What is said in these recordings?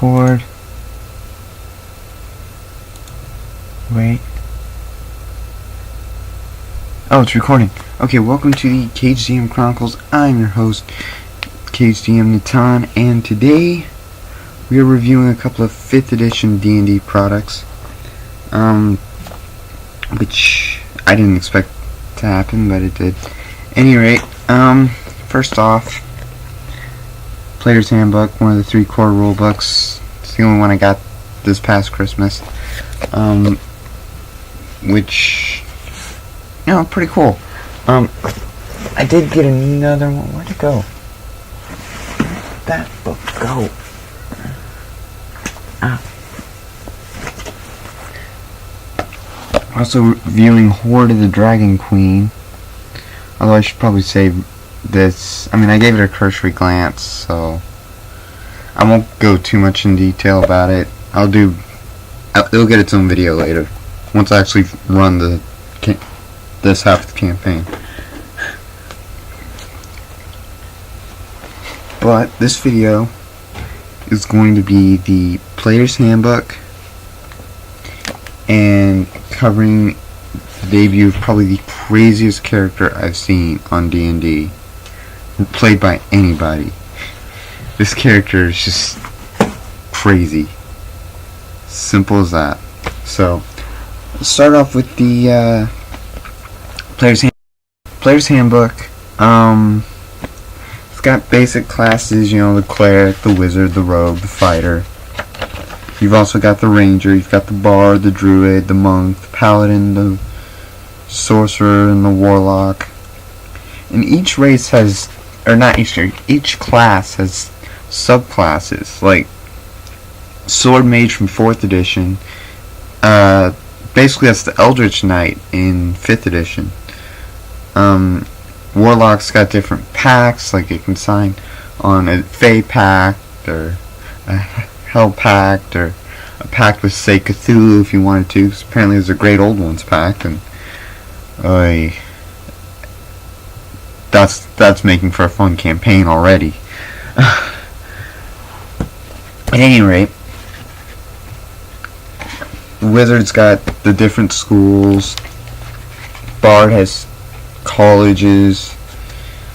record. Wait. Oh, it's recording. Okay, welcome to the KHDM Chronicles. I'm your host, KHDM Natan, and today we are reviewing a couple of 5th edition D&D products, which I didn't expect to happen, but it did. Any rate, first off, Player's Handbook, one of the 3 core rule books. It's the only one I got this past Christmas, which, you know, pretty cool. I did get another one. Where'd it go? Where'd that book go? Also reviewing Hoard of the Dragon Queen. Although I should probably say this. I mean, I gave it a cursory glance, so I won't go too much in detail about it. It'll get its own video later once I actually run this half of the campaign. But this video is going to be the Player's Handbook and covering the debut of probably the craziest character I've seen on D&D, played by anybody. This character is just crazy. Simple as that. So, let's start off with the Player's Handbook. It's got basic classes, you know, the cleric, the wizard, the rogue, the fighter. You've also got the ranger, you've got the bard, the druid, the monk, the paladin, the sorcerer, and the warlock. And each race has, or not each class has subclasses, like sword mage from 4th edition. Basically that's the eldritch knight in 5th edition. Warlock's got different pacts, like it can sign on a Fey pact, or a Hell pact, or a pact with, say, Cthulhu if you wanted to, because apparently there's a Great Old Ones pact, and that's making for a fun campaign already. At any rate, Wizard's got the different schools, Bard has colleges,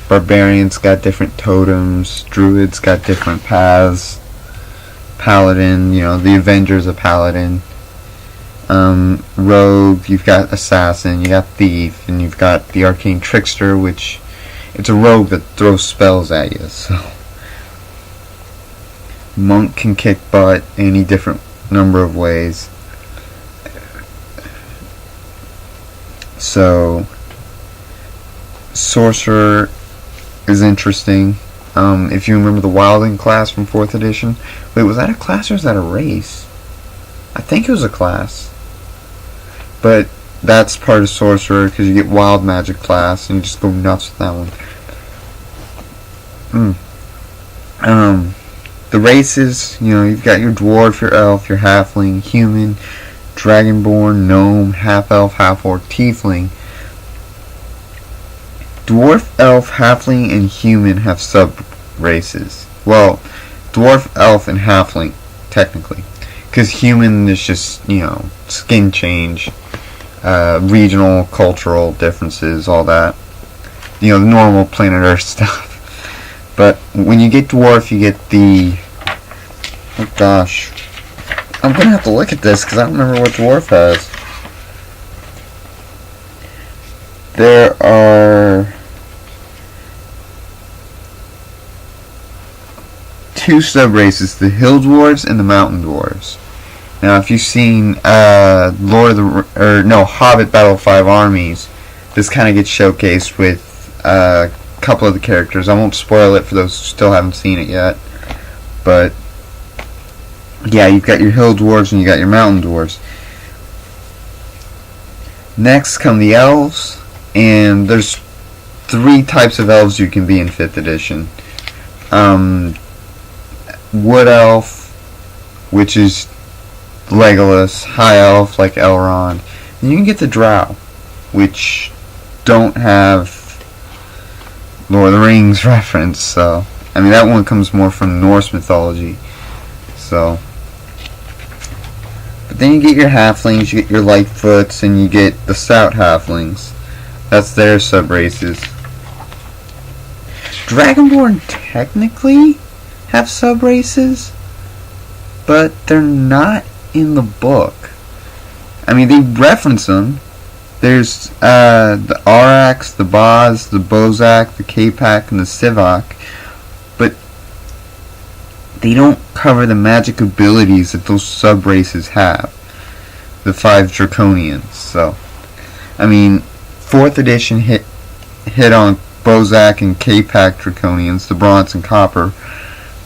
Barbarian's got different totems, Druid's got different paths, Paladin, you know, the Avenger's a Paladin, Rogue, you've got Assassin, you got Thief, and you've got the Arcane Trickster, which it's a rogue that throws spells at you, so. Monk can kick butt any different number of ways. So, Sorcerer is interesting. If you remember the Wilding class from 4th edition. Wait, was that a class or was that a race? I think it was a class. But that's part of Sorcerer, because you get Wild Magic class and you just go nuts with that one. The races, you know, you've got your Dwarf, your Elf, your Halfling, Human, Dragonborn, Gnome, Half-Elf, Half-Orc, Tiefling. Dwarf, Elf, Halfling, and Human have sub-races. Well, Dwarf, Elf, and Halfling, technically. Because Human is just, you know, skin change, regional, cultural differences, all that. You know, the normal planet Earth stuff. But when you get Dwarf, you get the... Oh gosh. I'm going to have to look at this because I don't remember what Dwarf has. There are 2 sub-races, the Hill Dwarves and the Mountain Dwarves. Now, if you've seen Hobbit Battle of 5 Armies, this kind of gets showcased with a couple of the characters. I won't spoil it for those who still haven't seen it yet, but yeah, you've got your Hill Dwarves and you got your Mountain Dwarves. Next come the Elves, and there's 3 types of Elves you can be in 5th edition. Wood Elf, which is Legolas, High Elf like Elrond, and you can get the Drow, which don't have Lord of the Rings reference, so I mean that one comes more from Norse mythology. So, but then you get your halflings, you get your lightfoots, and you get the stout halflings. That's their sub-races. Dragonborn technically have sub-races, but they're not in the book. I mean, they reference them. There's the Arax, the Boz, the Bozak, the Capac, and the Sivak, but they don't cover the magic abilities that those sub-races have. The 5 Draconians. So, I mean, 4th edition hit on Bozak and Capac Draconians, the Bronze and Copper,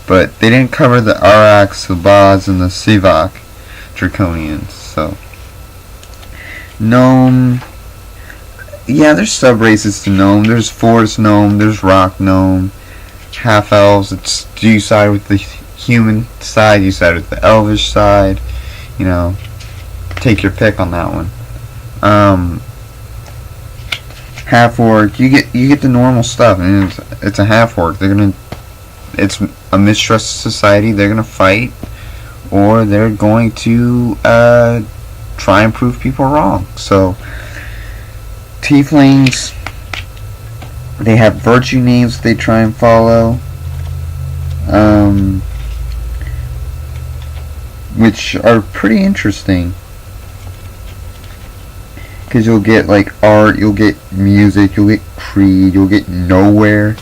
but they didn't cover the Arax, the Boz, and the Sivak Draconians. So, Gnome, yeah, there's sub-races to Gnome. There's Forest Gnome, there's Rock Gnome, Half-Elves. It's, do you side with the human side, you side with the Elvish side, you know, take your pick on that one. Half-Orc, you get the normal stuff. I mean, it's a Half-Orc. It's a mistrust society. They're gonna fight, or they're going to try and prove people wrong. So, Tieflings, they have virtue names they try and follow, which are pretty interesting, because you'll get like art, you'll get music, you'll get creed, you'll get nowhere.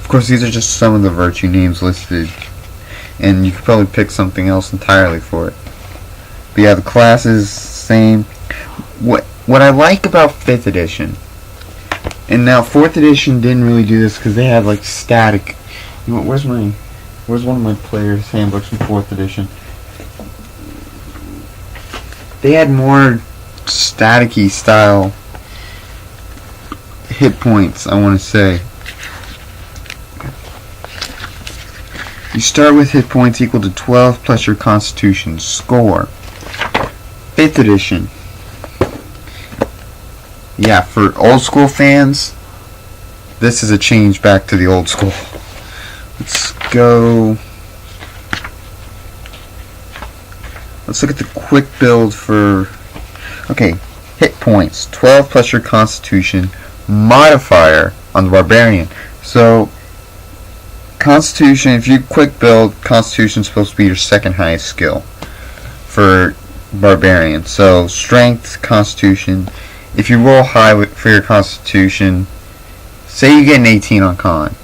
Of course, these are just some of the virtue names listed, and you could probably pick something else entirely for it. But yeah, the classes, same. What I like about 5th edition, and now 4th edition didn't really do this because they had like static. Where's one of my players' handbooks from 4th edition? They had more staticky style hit points, I want to say. You start with hit points equal to 12 plus your constitution score. 5th edition. Yeah, for old school fans, this is a change back to the old school. Let's go. Let's look at the quick build for. Okay, hit points 12 plus your constitution modifier on the barbarian. So, constitution, if you quick build, constitution is supposed to be your second highest skill for barbarian. So, strength, constitution. If you roll high for your constitution, say you get an 18 on con,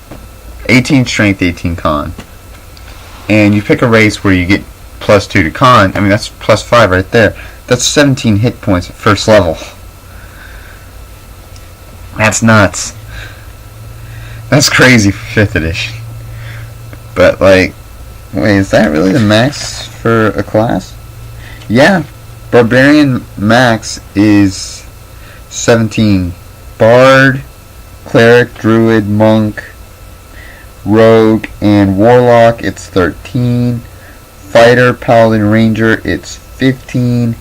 18 strength, 18 con, and you pick a race where you get plus 2 to con, I mean that's plus 5 right there. That's 17 hit points at first level. That's nuts. That's crazy for 5th edition. But like, wait, is that really the max for a class? Yeah, barbarian max is 17. Bard, cleric, druid, monk, rogue, and warlock, it's 13. Fighter, paladin, ranger, it's 15.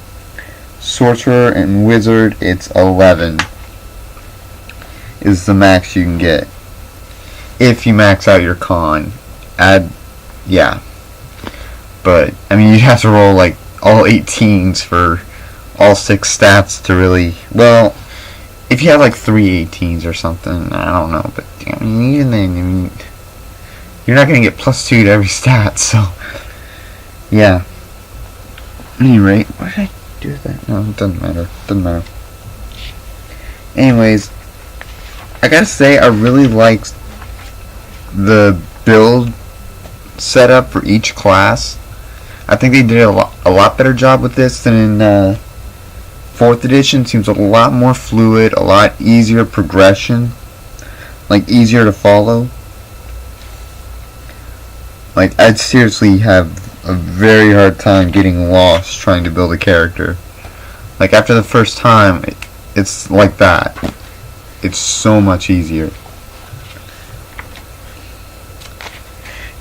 Sorcerer and wizard, it's 11. Is the max you can get. If you max out your con. Yeah. But, I mean, you have to roll like all 18s for all 6 stats to really, well, if you have like 3 18s or something, I don't know, but I mean, even then, I mean, you're not going to get plus 2 to every stat, so, yeah. At any rate, what did I do with that? No, it doesn't matter. Anyways, I gotta say, I really liked the build setup for each class. I think they did a lot better job with this than in 4th edition. Seems a lot more fluid, a lot easier progression, like easier to follow. Like, I'd seriously have a very hard time getting lost trying to build a character. Like, after the first time, it's like that. It's so much easier.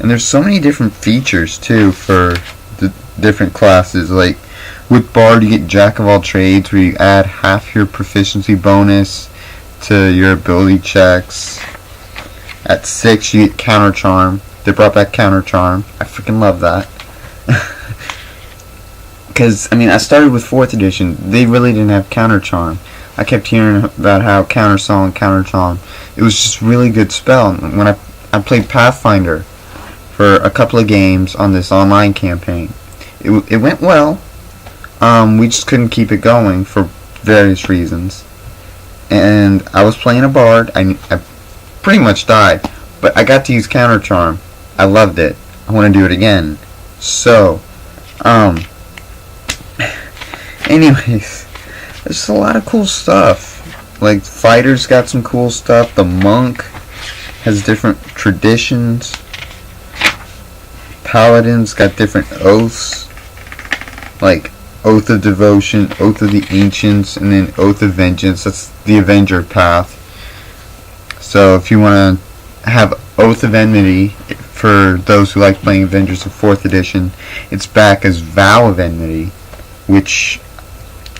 And there's so many different features too for the different classes. Like with Bard you get Jack of all trades, where you add half your proficiency bonus to your ability checks. At 6 you get Counter Charm. They brought back Counter Charm. I freaking love that. Because, I mean, I started with 4th edition. They really didn't have Counter Charm. I kept hearing about how Counter Song, Counter Charm. It was just really good spell. When I played Pathfinder for a couple of games on this online campaign, it went well. We just couldn't keep it going for various reasons. And I was playing a bard. I pretty much died. But I got to use Counter Charm. I loved it. I want to do it again. So, anyways, there's just a lot of cool stuff. Like, Fighter's got some cool stuff. The Monk has different traditions. Paladin's got different oaths. Like, Oath of Devotion, Oath of the Ancients, and then Oath of Vengeance. That's the Avenger path. So if you want to have Oath of Enmity, for those who like playing Avengers of 4th edition, it's back as Vow of Enmity, which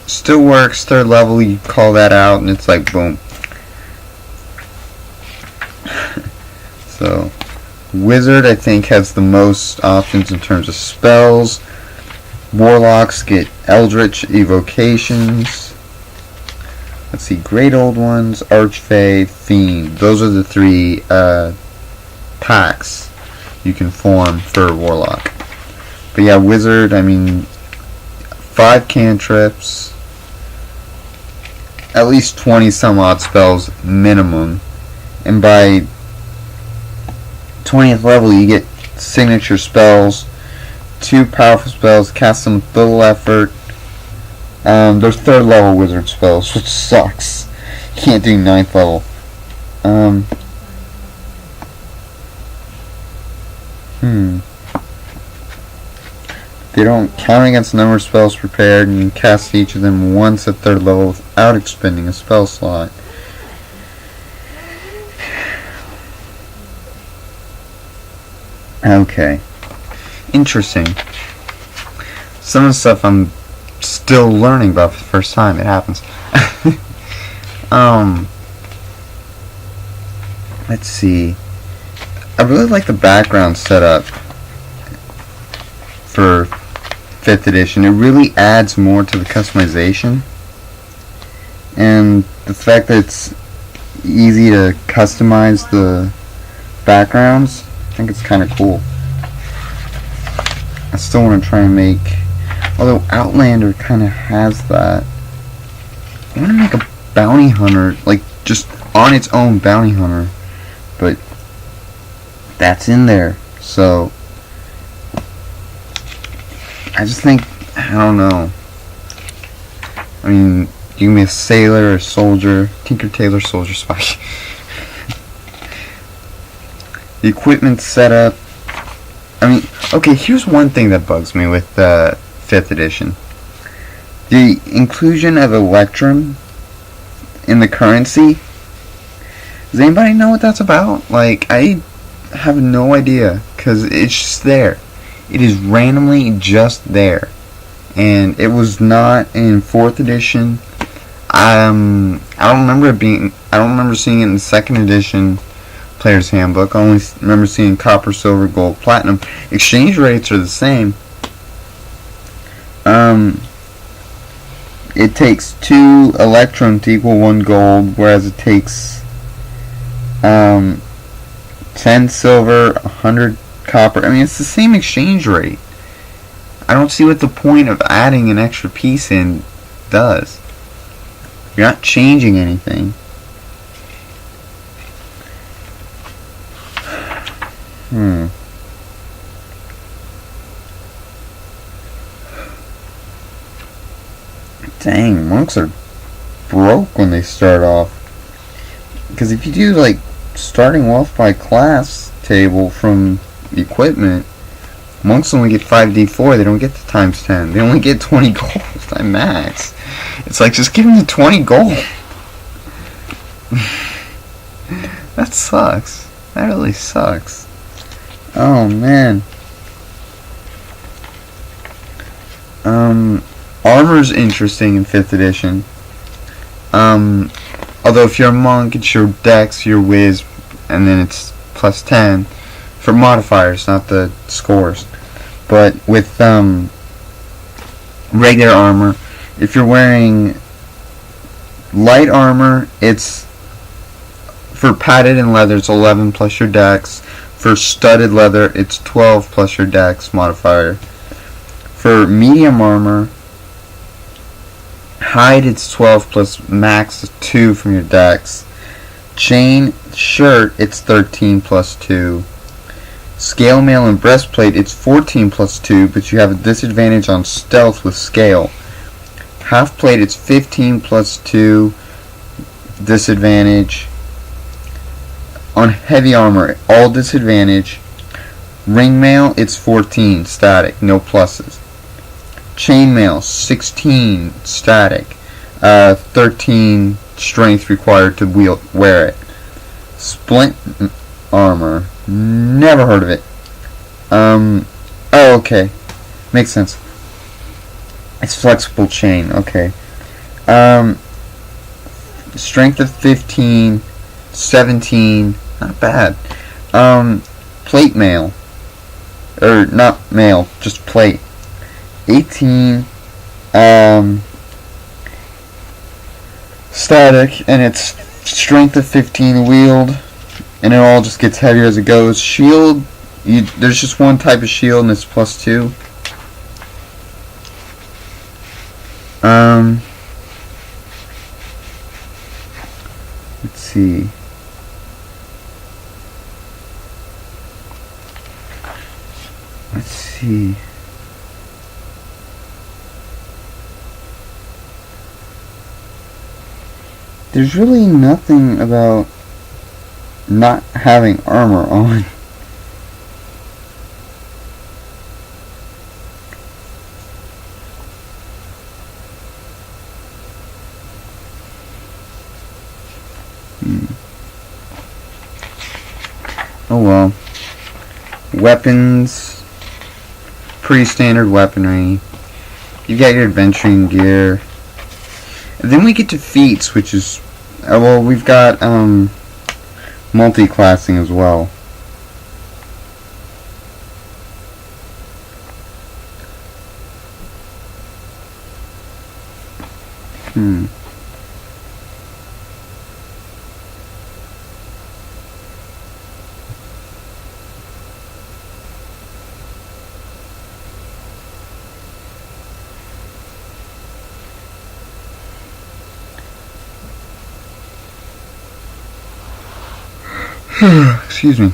still works. 3rd level, you call that out, and it's like, boom. So, Wizard, I think, has the most options in terms of spells. Warlocks get Eldritch Evocations. Let's see, Great Old Ones, Archfey, Fiend. Those are the 3 packs you can form for Warlock. But yeah, Wizard, I mean, 5 cantrips, at least 20 some odd spells minimum. And by 20th level, you get signature spells. 2 powerful spells, cast them with little effort. They're 3rd level wizard spells, which sucks. You can't do 9th level. They don't count against the number of spells prepared, and you can cast each of them once at 3rd level without expending a spell slot. Okay. Interesting. Some of the stuff I'm still learning about for the first time. It happens. Let's see. I really like the background setup for 5th edition. It really adds more to the customization. And the fact that it's easy to customize the backgrounds, I think it's kind of cool. I still want to try and make, although Outlander kind of has that, I want to make a bounty hunter, like just on its own bounty hunter, but that's in there, so I just think, I don't know, I mean, you can be a sailor, a soldier, Tinker, Tailor, Soldier, Spy. The equipment setup, I mean, okay, here's one thing that bugs me with 5th edition. The inclusion of Electrum in the currency. Does anybody know what that's about? Like, I have no idea, because it's just there. It is randomly just there. And it was not in 4th edition. I don't remember seeing it in 2nd edition Player's Handbook. I only remember seeing copper, silver, gold, platinum. Exchange rates are the same. It takes 2 electrum to equal 1 gold, whereas it takes 10 silver, 100 copper. I mean, it's the same exchange rate. I don't see what the point of adding an extra piece in does. You're not changing anything. Dang, monks are broke when they start off. Because if you do, like, starting wealth by class table from equipment, monks only get 5d4, they don't get the times 10. They only get 20 gold at max. It's like, just give them the 20 gold. That sucks. That really sucks. Oh, man. Armor's interesting in 5th edition. Although if you're a monk, it's your dex, your whiz, and then it's plus 10 for modifiers, not the scores. But with regular armor. If you're wearing light armor, it's for padded and leather, it's 11 plus your dex. For studded leather, it's 12 plus your dex modifier. For medium armor, hide, it's 12 plus max 2 from your dex. Chain shirt, it's 13 plus 2. Scale mail and breastplate, it's 14 plus 2, but you have a disadvantage on stealth with scale. Half plate, it's 15 plus 2, disadvantage. On heavy armor, all disadvantage. Ring mail, it's 14, static, no pluses. Chainmail, 16, static, 13 strength required to wear it. Splint armor, never heard of it. Oh, okay, makes sense. It's flexible chain, okay. Strength of 15, 17, not bad. Plate mail, or not mail, just plate. 18, static, and it's strength of 15 wield, and it all just gets heavier as it goes. Shield, there's just one type of shield, and it's plus 2. Let's see. Let's see. There's really nothing about not having armor on. Oh well. Weapons. Pretty standard weaponry. You got your adventuring gear. And then we get to feats, which is, well, we've got multi-classing as well. Excuse me.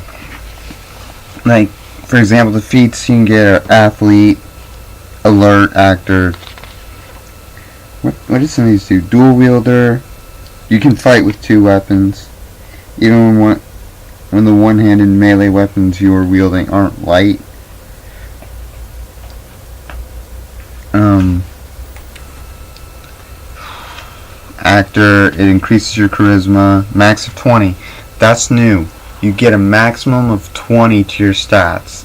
Like, for example, the feats you can get are athlete, alert, actor. What do some of these do? Dual wielder. You can fight with 2 weapons, even when the one-handed melee weapons you are wielding aren't light. Actor, it increases your charisma, max of 20. That's new. You get a maximum of 20 to your stats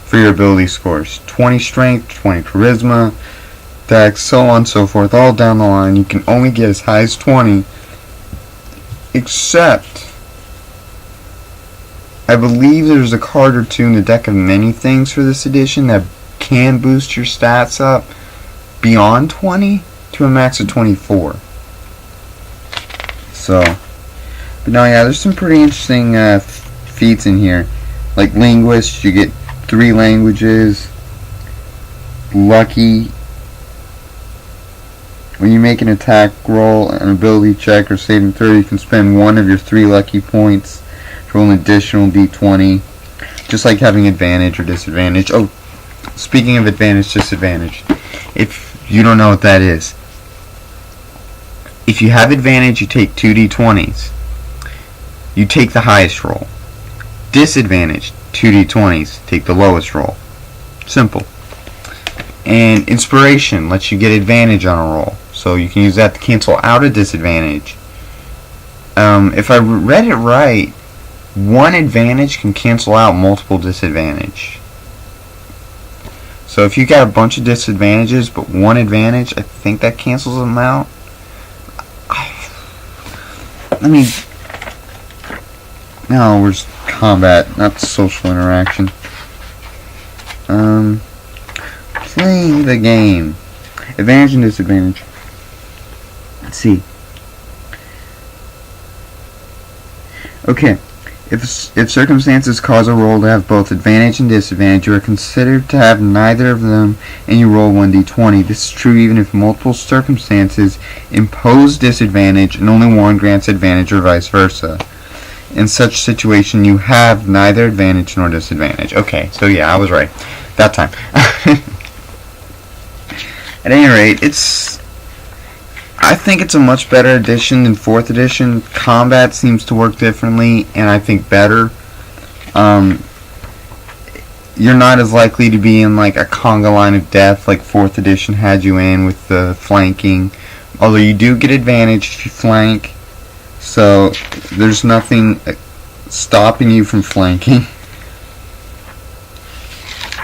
for your ability scores. 20 strength, 20 charisma, dex, so on and so forth, all down the line. You can only get as high as 20, except I believe there's a card or two in the deck of many things for this edition that can boost your stats up beyond 20 to a max of 24. So, but no, yeah, there's some pretty interesting feats in here. Like linguist, you get 3 languages. Lucky, when you make an attack roll, an ability check, or saving throw, you can spend 1 of your 3 lucky points to roll an additional d20. Just like having advantage or disadvantage. Oh, speaking of advantage, disadvantage. If you don't know what that is, if you have advantage, you take 2 d20s. You take the highest roll. Disadvantage, 2 d20s. Take the lowest roll. Simple. And inspiration lets you get advantage on a roll, so you can use that to cancel out a disadvantage. If I read it right, 1 advantage can cancel out multiple disadvantage. So if you got a bunch of disadvantages but 1 advantage, I think that cancels them out. No, where's combat, not social interaction. Playing the game. Advantage and disadvantage. Let's see. Okay. If circumstances cause a roll to have both advantage and disadvantage, you are considered to have neither of them, and you roll 1d20. This is true even if multiple circumstances impose disadvantage and only one grants advantage, or vice versa. In such situation, you have neither advantage nor disadvantage. Okay, so yeah, I was right that time. At any rate, I think it's a much better edition than 4th edition. Combat seems to work differently, and I think better. You're not as likely to be in like a conga line of death like 4th edition had you in with the flanking. Although you do get advantage if you flank, so there's nothing stopping you from flanking.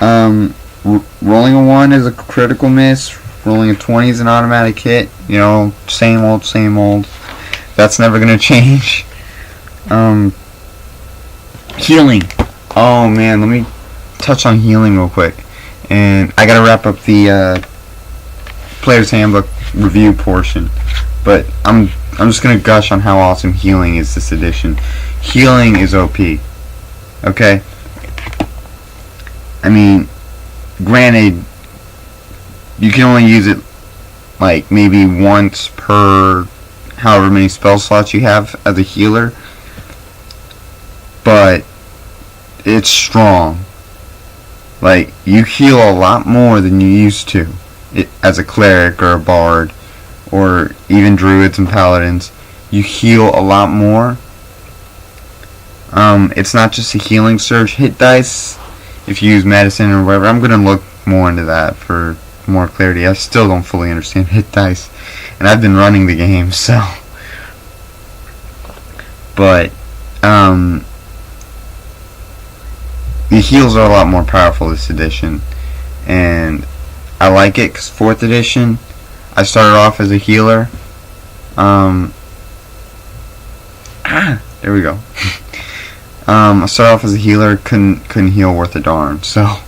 Rolling a 1 is a critical miss. Rolling a 20 is an automatic hit. You know, same old, same old. That's never going to change. Healing. Oh, man, let me touch on healing real quick. And I got to wrap up the Player's Handbook review portion. But I'm just going to gush on how awesome healing is this edition. Healing is OP. Okay? I mean, granted, you can only use it like maybe once per however many spell slots you have as a healer, but it's strong. Like, you heal a lot more than you used to as a cleric or a bard, or even druids and paladins. You heal a lot more. It's not just a healing surge. Hit dice, if you use medicine or whatever, I'm going to look more into that for more clarity. I still don't fully understand hit dice, and I've been running the game, so. But the heals are a lot more powerful this edition, and I like it because 4th edition I started off as a healer. There we go. I started off as a healer, couldn't heal worth a darn, so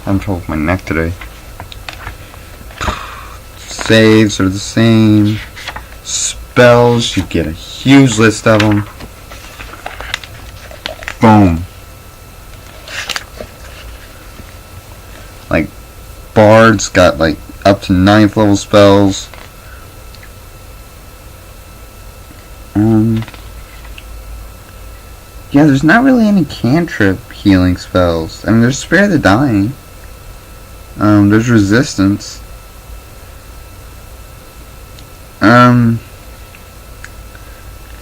I'm having trouble with my neck today. Saves are the same. Spells, you get a huge list of them. Boom. Like, bards got like up to 9th level spells. Yeah, there's not really any cantrip healing spells. I mean, there's Spare the Dying. There's Resistance.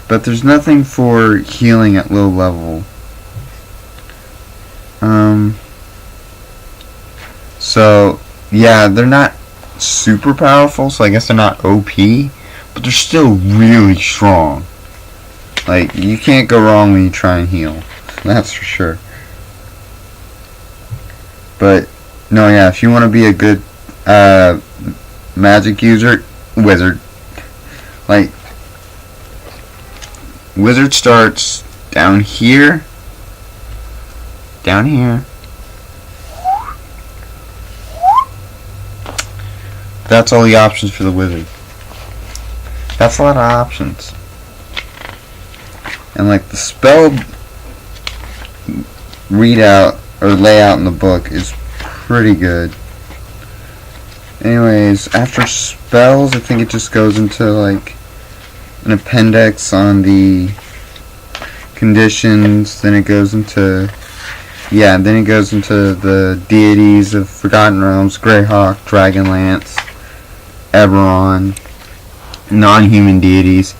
But there's nothing for healing at low level. So, yeah, they're not super powerful, so I guess they're not OP, but they're still really strong. Like, you can't go wrong when you try and heal. That's for sure. But, no, yeah, if you want to be a good magic wizard, like, wizard starts down here, that's all the options for the wizard. That's a lot of options. And like the spell readout or layout in the book is pretty good. Anyways, after spells, I think it just goes into like an appendix on the conditions. Then it goes into the deities of Forgotten Realms: Greyhawk, Dragonlance, Eberron, non-human deities.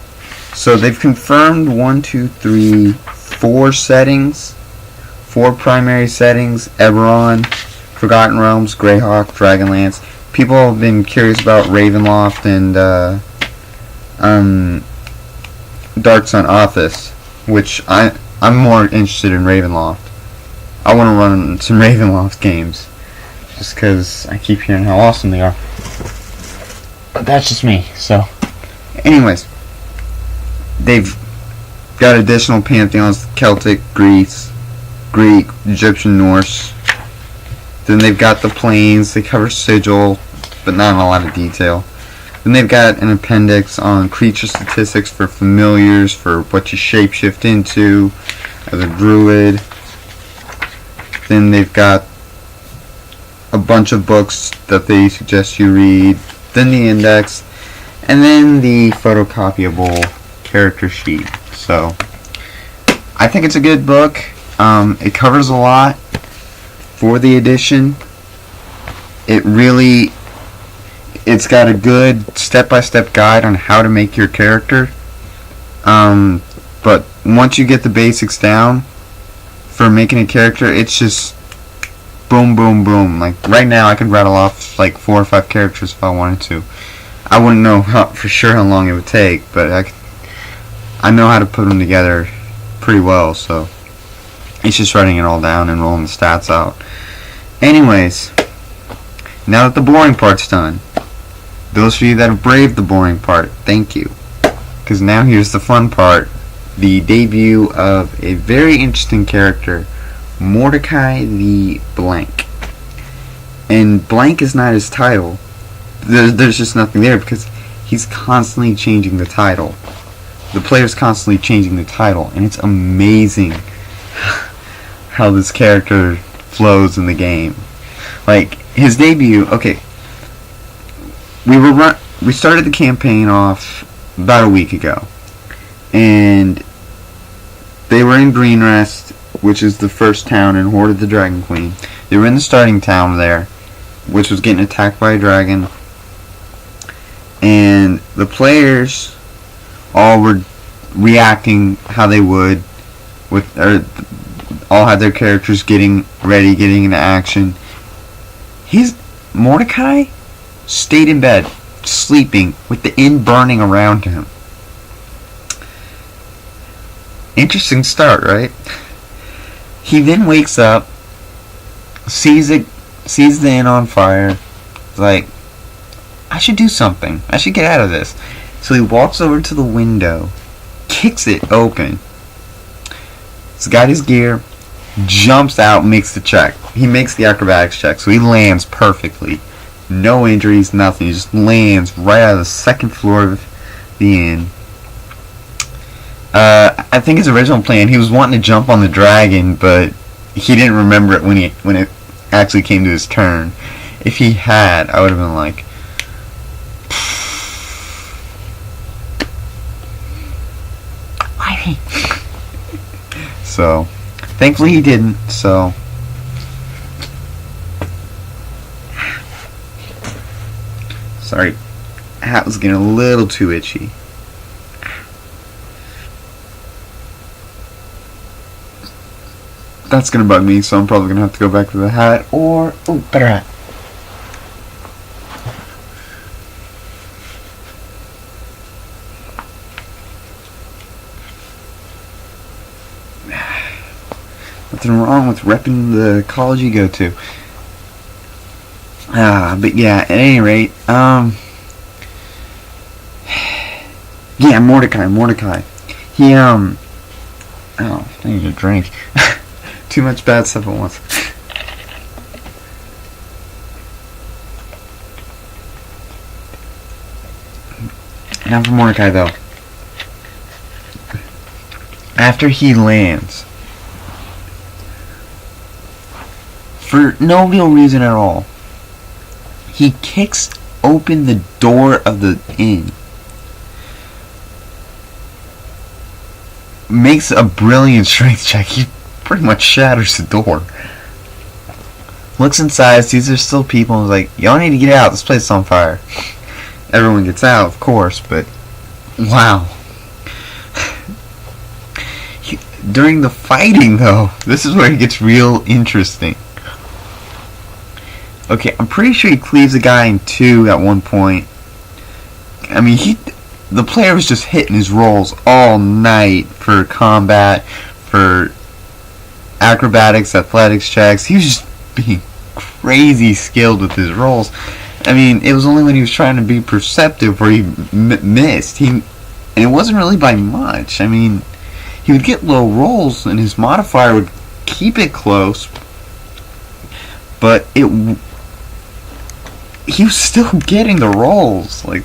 So they've confirmed 4 settings, 4 primary settings: Eberron, Forgotten Realms, Greyhawk, Dragonlance. People have been curious about Ravenloft and Dark Sun Office, which I'm more interested in Ravenloft. I want to run some Ravenloft games, just because I keep hearing how awesome they are. But that's just me, so. Anyways, they've got additional pantheons: Celtic, Greek, Egyptian, Norse. Then they've got the planes. They cover sigil, but not in a lot of detail. Then they've got an appendix on creature statistics for familiars, for what you shapeshift into as a druid. Then they've got a bunch of books that they suggest you read. Then the index. And then the photocopyable character sheet. So, I think it's a good book. It covers a lot for the edition. It's got a good step-by-step guide on how to make your character. But once you get the basics down for making a character, it's just boom, boom, boom. Like right now, I could rattle off like 4 or 5 characters if I wanted to. I wouldn't know for sure how long it would take, but I know how to put them together pretty well. So it's just writing it all down and rolling the stats out. Anyways, now that the boring part's done, those of you that have braved the boring part, thank you. Because now here's the fun part. The debut of a very interesting character, Mordecai the Blank. And blank is not his title. There's just nothing there because he's constantly changing the title. The player's constantly changing the title, and it's amazing how this character flows in the game. Like, his debut, okay, we started the campaign off about a week ago, and they were in Greenrest, which is the first town in Horde of the Dragon Queen. They were in the starting town there, which was getting attacked by a dragon, and the players all were reacting how they would, all had their characters getting ready, getting into action. Mordecai stayed in bed, sleeping, with the inn burning around him. Interesting start, right? He then wakes up, sees the inn on fire, like, I should do something. I should get out of this. So he walks over to the window, kicks it open. He's got his gear, jumps out, makes the check. He makes the acrobatics check, so he lands perfectly. No injuries, nothing. He just lands right out of the second floor of the inn. I think his original plan, he was wanting to jump on the dragon, but he didn't remember it when it actually came to his turn. If he had, I would have been like, why? So, thankfully he didn't. So, sorry, hat was getting a little too itchy. That's gonna bug me, so I'm probably gonna have to go back to the hat or better hat. Nothing wrong with repping the college you go to. But yeah, at any rate, yeah, Mordecai. He, oh, I need a drink. Too much bad stuff at once. Now for Mordecai, though. After he lands, for no real reason at all, he kicks open the door of the inn, makes a brilliant strength check. He pretty much shatters the door. Looks inside, sees there's still people, and is like, y'all need to get out, this place is on fire. Everyone gets out, of course, but wow. During the fighting, though, this is where it gets real interesting. Okay, I'm pretty sure he cleaves a guy in two at one point. I mean, the player was just hitting his rolls all night for combat, for acrobatics, athletics checks. He was just being crazy skilled with his rolls. I mean, it was only when he was trying to be perceptive where he missed. And it wasn't really by much. I mean, he would get low rolls and his modifier would keep it close, but he was still getting the rolls. Like,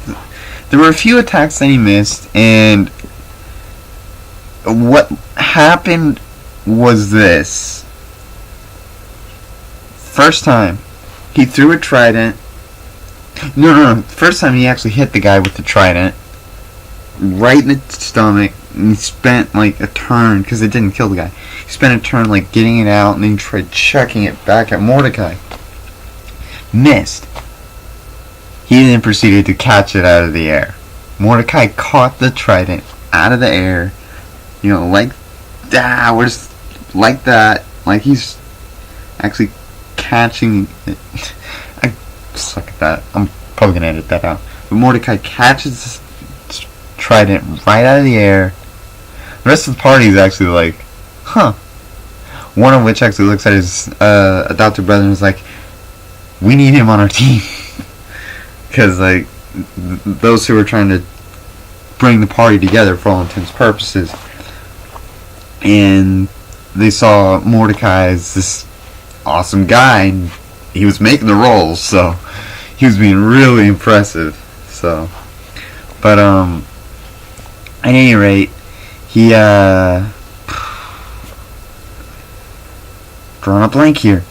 there were a few attacks that he missed, and what happened was this. First time, he threw a trident. No. First time he actually hit the guy with the trident right in the stomach, and he spent like a turn, because it didn't kill the guy. He spent a turn like getting it out, and then he tried chucking it back at Mordecai. Missed. He then proceeded to catch it out of the air. Mordecai caught the trident out of the air, like that. Like that. Like he's actually catching it. I suck at that. I'm probably gonna edit that out. But Mordecai catches this trident right out of the air. The rest of the party is actually like, huh. One of which actually looks at his adopted brother and is like, we need him on our team. Because, like, those who are trying to bring the party together for all intents and purposes. And they saw Mordecai as this awesome guy, and he was making the rolls, so he was being really impressive. So, but, at any rate, he, drawing a blank here.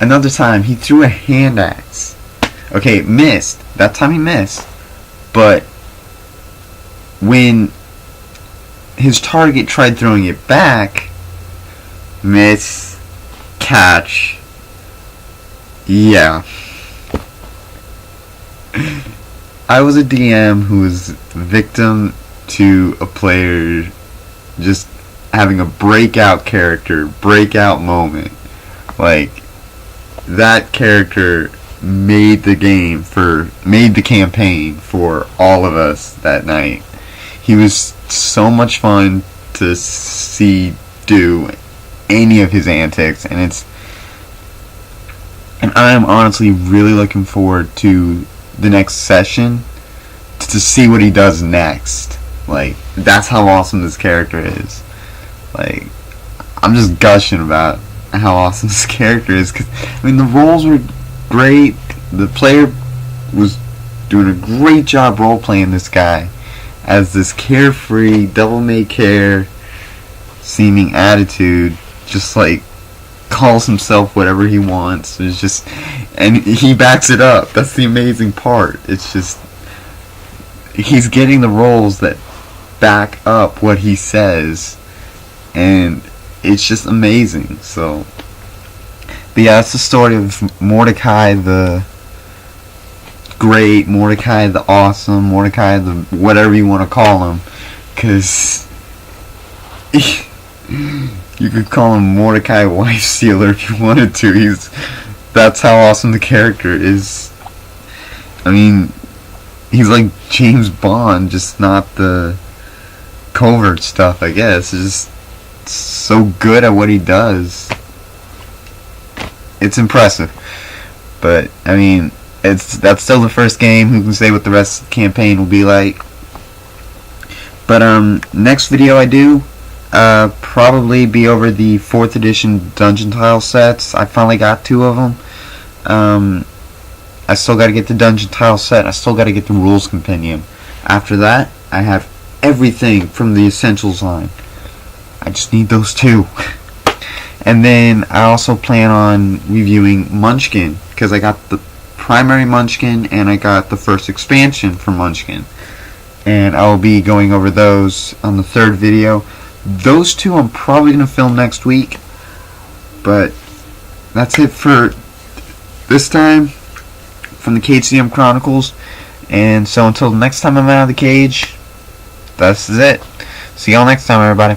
Another time, he threw a hand axe. Okay, it missed. That time he missed. But when his target tried throwing it back, miss, catch. Yeah. I was a DM who was victim to a player just having a breakout moment. Like, that character made the campaign for all of us that night. He was so much fun to see do any of his antics, and I'm honestly really looking forward to the next session to see what he does next. Like, that's how awesome this character is. Like, I'm just gushing about how awesome this character is, because the roles were great. The player was doing a great job role playing this guy as this carefree, devil-may-care seeming attitude, just like calls himself whatever he wants. It's just, and he backs it up. That's the amazing part. It's just, he's getting the roles that back up what he says, and it's just amazing. So, but yeah, that's the story of Mordecai the Great, Mordecai the Awesome, Mordecai the whatever you want to call him, because you could call him Mordecai Wife Stealer if you wanted to. That's how awesome the character is. He's like James Bond, just not the covert stuff, I guess. He's just so good at what he does. It's impressive. But, that's still the first game. Who can say what the rest of the campaign will be like? But, next video I do, probably be over the 4th edition dungeon tile sets. I finally got 2 of them. I still gotta get the dungeon tile set. I still gotta get the rules compendium. After that, I have everything from the essentials line. I just need those 2. And then I also plan on reviewing Munchkin, because I got the primary Munchkin and I got the first expansion for Munchkin. And I will be going over those on the 3rd video. Those 2 I'm probably going to film next week. But that's it for this time from the KCM Chronicles. And so until the next time I'm out of the cage, this is it. See y'all next time, everybody.